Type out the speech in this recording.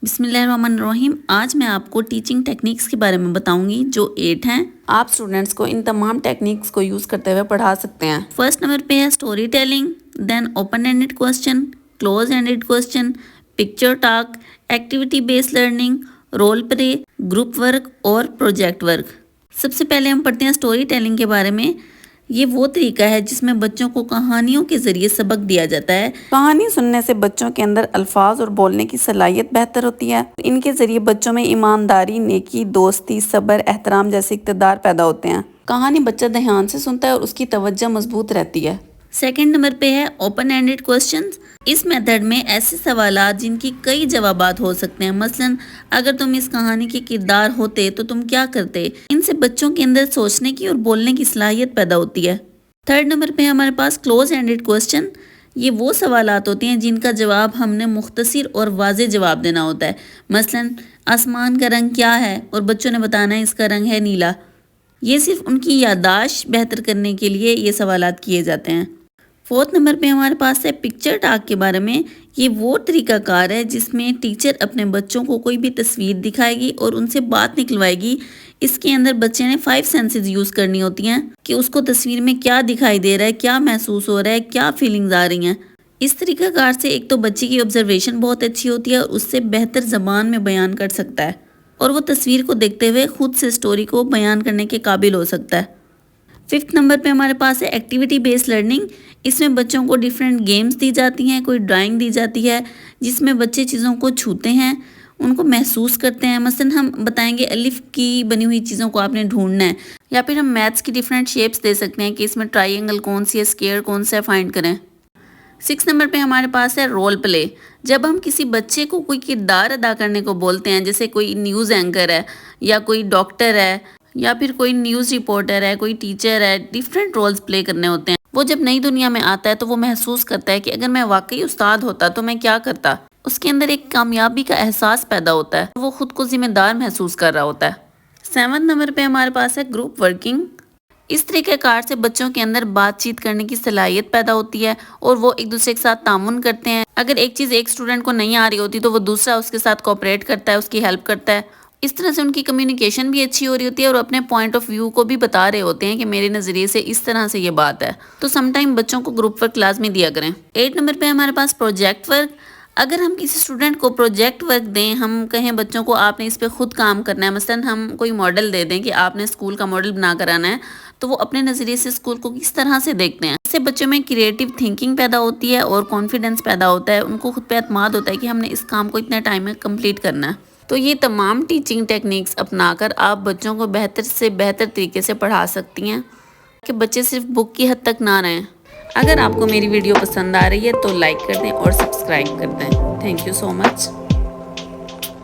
بسم اللہ الرحمن الرحیم۔ آج میں آپ کو ٹیچنگ ٹیکنیکس کے بارے میں بتاؤں گی جو 8 ہیں۔ آپ اسٹوڈنٹس کو ان تمام ٹیکنیکس کو یوز کرتے ہوئے پڑھا سکتے ہیں۔ فرسٹ نمبر پہ ہے story telling, then open ended question, close ended question, picture talk, activity base learning, role play, group work اور پروجیکٹ ورک۔ سب سے پہلے ہم پڑھتے ہیں سٹوری ٹیلنگ کے بارے میں۔ یہ وہ طریقہ ہے جس میں بچوں کو کہانیوں کے ذریعے سبق دیا جاتا ہے۔ کہانی سننے سے بچوں کے اندر الفاظ اور بولنے کی صلاحیت بہتر ہوتی ہے۔ ان کے ذریعے بچوں میں ایمانداری، نیکی، دوستی، صبر، احترام جیسے اقتدار پیدا ہوتے ہیں۔ کہانی بچہ دھیان سے سنتا ہے اور اس کی توجہ مضبوط رہتی ہے۔ سیکنڈ نمبر پہ ہے اوپن اینڈڈ کوسچنز۔ اس میتھڈ میں ایسے سوالات جن کی کئی جوابات ہو سکتے ہیں، مثلا اگر تم اس کہانی کے کردار ہوتے تو تم کیا کرتے، ان سے بچوں کے اندر سوچنے کی اور بولنے کی صلاحیت پیدا ہوتی ہے۔ تھرڈ نمبر پہ ہمارے پاس کلوز اینڈڈ کوسچن۔ یہ وہ سوالات ہوتے ہیں جن کا جواب ہم نے مختصر اور واضح جواب دینا ہوتا ہے، مثلا آسمان کا رنگ کیا ہے اور بچوں نے بتانا ہے اس کا رنگ ہے نیلا۔ یہ صرف ان کی یادداشت بہتر کرنے کے لیے یہ سوالات کیے جاتے ہیں۔ فورتھ نمبر پہ ہمارے پاس ہے پکچر ٹاک کے بارے میں۔ یہ وہ طریقہ کار ہے جس میں ٹیچر اپنے بچوں کو کوئی بھی تصویر دکھائے گی اور ان سے بات نکلوائے گی۔ اس کے اندر بچے نے 5 سینسز یوز کرنی ہوتی ہیں کہ اس کو تصویر میں کیا دکھائی دے رہا ہے، کیا محسوس ہو رہا ہے، کیا فیلنگز آ رہی ہیں۔ اس طریقہ کار سے ایک تو بچے کی آبزرویشن بہت اچھی ہوتی ہے اور اس سے بہتر زبان میں بیان کر سکتا ہے، اور وہ تصویر کو دیکھتے ہوئے خود سے سٹوری کو بیان کرنے کے قابل ہو سکتا ہے۔ ففتھ نمبر پہ ہمارے پاس ہے ایکٹیویٹی بیس لرننگ۔ اس میں بچوں کو ڈیفرنٹ گیمز دی جاتی ہیں، کوئی ڈرائنگ دی جاتی ہے جس میں بچے چیزوں کو چھوتے ہیں، ان کو محسوس کرتے ہیں۔ مثلا ہم بتائیں گے الف کی بنی ہوئی چیزوں کو آپ نے ڈھونڈنا ہے، یا پھر ہم میتھس کی ڈیفرنٹ شیپس دے سکتے ہیں کہ اس میں ٹرائی اینگل کون سی ہے، اسکیئر کون سا ہے، فائنڈ کریں۔ 6 نمبر پہ ہمارے پاس ہے رول پلے۔ جب ہم کسی بچے کو کوئی کردار ادا کرنے کو بولتے ہیں، جیسے کوئی نیوز اینکر ہے یا کوئی ڈاکٹر ہے یا پھر کوئی نیوز رپورٹر ہے، کوئی ٹیچر ہے، ڈیفرنٹ رولز پلے کرنے ہوتے ہیں۔ وہ جب نئی دنیا میں آتا ہے تو وہ محسوس کرتا ہے کہ اگر میں واقعی استاد ہوتا تو میں کیا کرتا۔ اس کے اندر ایک کامیابی کا احساس پیدا ہوتا ہے، وہ خود کو ذمہ دار محسوس کر رہا ہوتا ہے۔ 7 نمبر پہ ہمارے پاس ہے گروپ ورکنگ۔ اس طریقہ کار سے بچوں کے اندر بات چیت کرنے کی صلاحیت پیدا ہوتی ہے اور وہ ایک دوسرے کے ساتھ تعاون کرتے ہیں۔ اگر ایک چیز ایک اسٹوڈنٹ کو نہیں آ رہی ہوتی تو وہ دوسرا اس کے ساتھ کوآپریٹ کرتا ہے، اس کی ہیلپ کرتا ہے۔ اس طرح سے ان کی کمیونیکیشن بھی اچھی ہو رہی ہوتی ہے اور اپنے پوائنٹ آف ویو کو بھی بتا رہے ہوتے ہیں کہ میرے نظریے سے اس طرح سے یہ بات ہے۔ تو سم ٹائم بچوں کو گروپ ورک لازمی دیا کریں۔ 8 نمبر پہ ہمارے پاس پروجیکٹ ورک۔ اگر ہم کسی اسٹوڈنٹ کو پروجیکٹ ورک دیں، ہم کہیں بچوں کو آپ نے اس پہ خود کام کرنا ہے، مثلا ہم کوئی ماڈل دے دیں کہ آپ نے اسکول کا ماڈل بنا کر آنا ہے، تو وہ اپنے نظریے سے اسکول کو کس طرح سے دیکھتے ہیں۔ اس سے بچوں میں کریٹیو تھنکنگ پیدا ہوتی ہے اور کانفیڈنس پیدا ہوتا ہے، ان کو خود پہ اعتماد ہوتا ہے کہ ہم نے اس کام کو اتنے ٹائم میں کمپلیٹ کرنا ہے۔ تو یہ تمام ٹیچنگ ٹیکنیکس اپنا کر آپ بچوں کو بہتر سے بہتر طریقے سے پڑھا سکتی ہیں کہ بچے صرف بک کی حد تک نہ رہیں۔ اگر آپ کو میری ویڈیو پسند آ رہی ہے تو لائک کر دیں اور سبسکرائب کر دیں۔ Thank you so much.